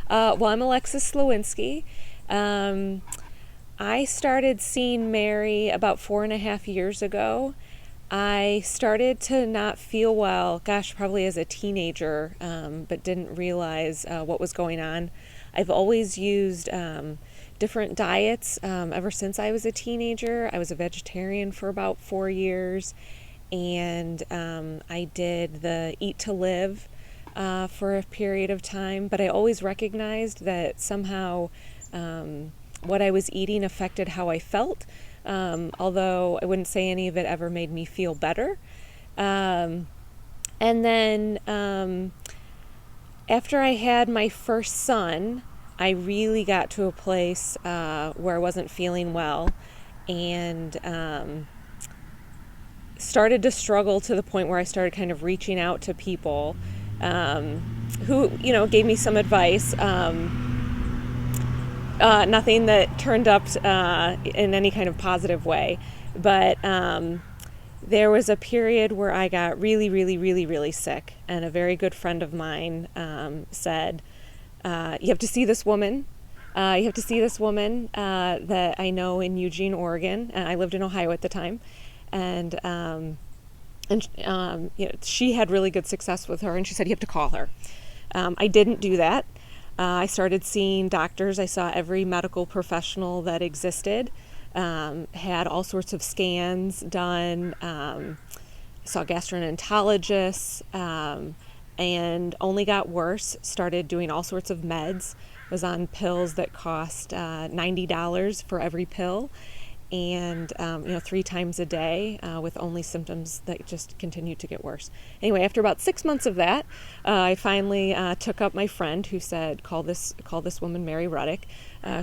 Well, I'm Alexis Slowinski. I started seeing Mary about 4.5 years ago. I started to not feel well, gosh, probably as a teenager, but didn't realize what was going on. I've always used different diets ever since I was a teenager. I was a vegetarian for about 4 years, and I did the Eat to Live for a period of time, but I always recognized that somehow what I was eating affected how I felt, although I wouldn't say any of it ever made me feel better. And then after I had my first son, I really got to a place where I wasn't feeling well, and started to struggle to the point where I started kind of reaching out to people who, gave me some advice. Nothing that turned up in any kind of positive way. But there was a period where I got really, really, really, really sick. And a very good friend of mine said, you have to see this woman. You have to see this woman that I know in Eugene, Oregon. And I lived in Ohio at the time. And she had really good success with her. And she said, you have to call her. I didn't do that. I started seeing doctors. I saw every medical professional that existed, had all sorts of scans done, saw gastroenterologists, and only got worse. Started doing all sorts of meds, was on pills that cost $90 for every pill, and 3 times a day with only symptoms that just continued to get worse. Anyway, after about 6 months of that, I finally took up my friend who said, call this woman Mary Ruddick,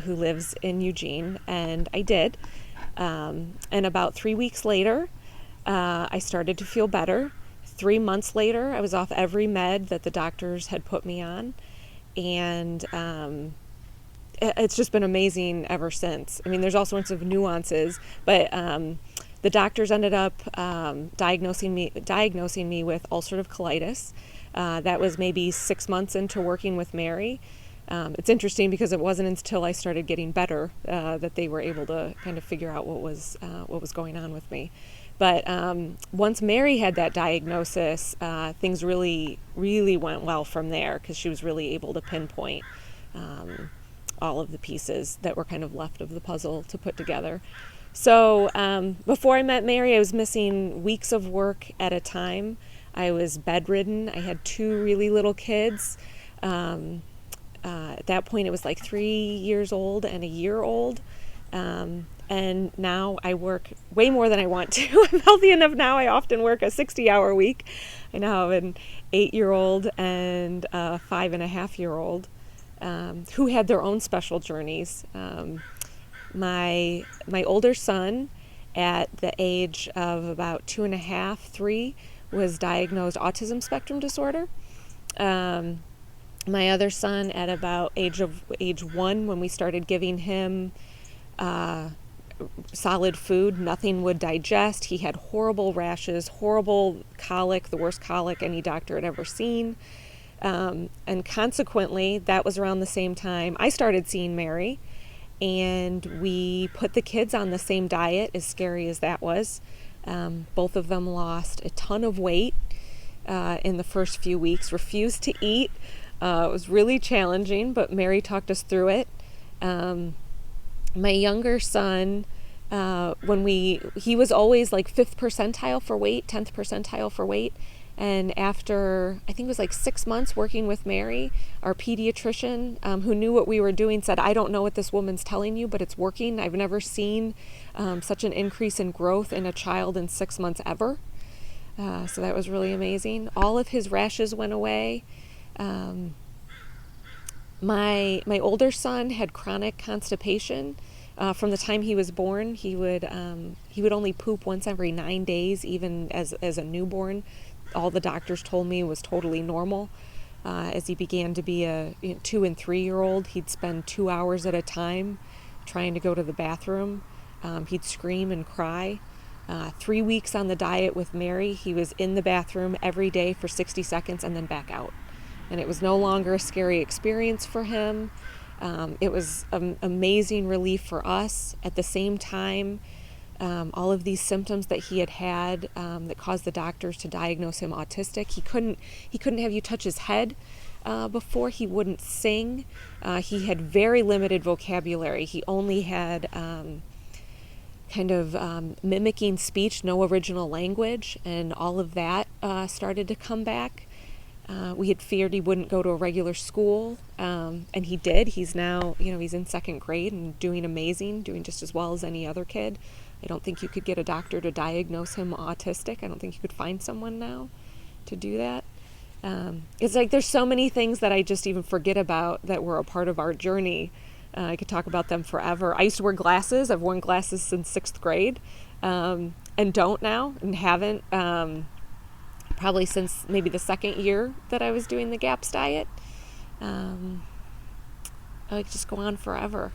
who lives in Eugene, and I did. And about 3 weeks later, I started to feel better. 3 months later, I was off every med that the doctors had put me on, and it's just been amazing ever since. I mean, there's all sorts of nuances, but the doctors ended up diagnosing me with ulcerative colitis. That was maybe 6 months into working with Mary. It's interesting because it wasn't until I started getting better that they were able to kind of figure out what was going on with me. But once Mary had that diagnosis, things really, really went well from there, because she was really able to pinpoint all of the pieces that were kind of left of the puzzle to put together. So before I met Mary, I was missing weeks of work at a time. I was bedridden. I had 2 really little kids. At that point, it was like 3 years old and a year old. And now I work way more than I want to. I'm healthy enough now. I often work a 60-hour week. I now have an 8-year-old and a 5.5-year-old. Who had their own special journeys. My older son, at the age of about 2.5, 3, was diagnosed autism spectrum disorder. My other son, at about age 1, when we started giving him solid food, nothing would digest. He had horrible rashes, horrible colic, the worst colic any doctor had ever seen. And consequently, that was around the same time I started seeing Mary, and we put the kids on the same diet, as scary as that was. Both of them lost a ton of weight in the first few weeks, refused to eat. It was really challenging, but Mary talked us through it. My younger son, he was always like 5th percentile for weight, 10th percentile for weight. And after, I think it was like 6 months working with Mary, our pediatrician, who knew what we were doing, said, I don't know what this woman's telling you, but it's working. I've never seen such an increase in growth in a child in 6 months ever. So that was really amazing. All of his rashes went away. My older son had chronic constipation. From the time he was born. He would only poop once every 9 days, even as a newborn. All the doctors told me was totally normal. As he began to be a 2 and 3-year-old, he'd spend 2 hours at a time trying to go to the bathroom. He'd scream and cry. 3 weeks on the diet with Mary, he was in the bathroom every day for 60 seconds and then back out. and it was no longer a scary experience for him. It was an amazing relief for us. At the same time, all of these symptoms that he had that caused the doctors to diagnose him autistic. He couldn't have you touch his head before. He wouldn't sing. He had very limited vocabulary. He only had mimicking speech, no original language, and all of that started to come back. We had feared he wouldn't go to a regular school, and he did. He's now, he's in second grade and doing amazing, doing just as well as any other kid. I don't think you could get a doctor to diagnose him autistic. I don't think you could find someone now to do that. It's like there's so many things that I just even forget about that were a part of our journey. I could talk about them forever. I used to wear glasses. I've worn glasses since 6th grade, and don't now, and haven't probably since maybe the 2nd year that I was doing the GAPS diet. I could just go on forever.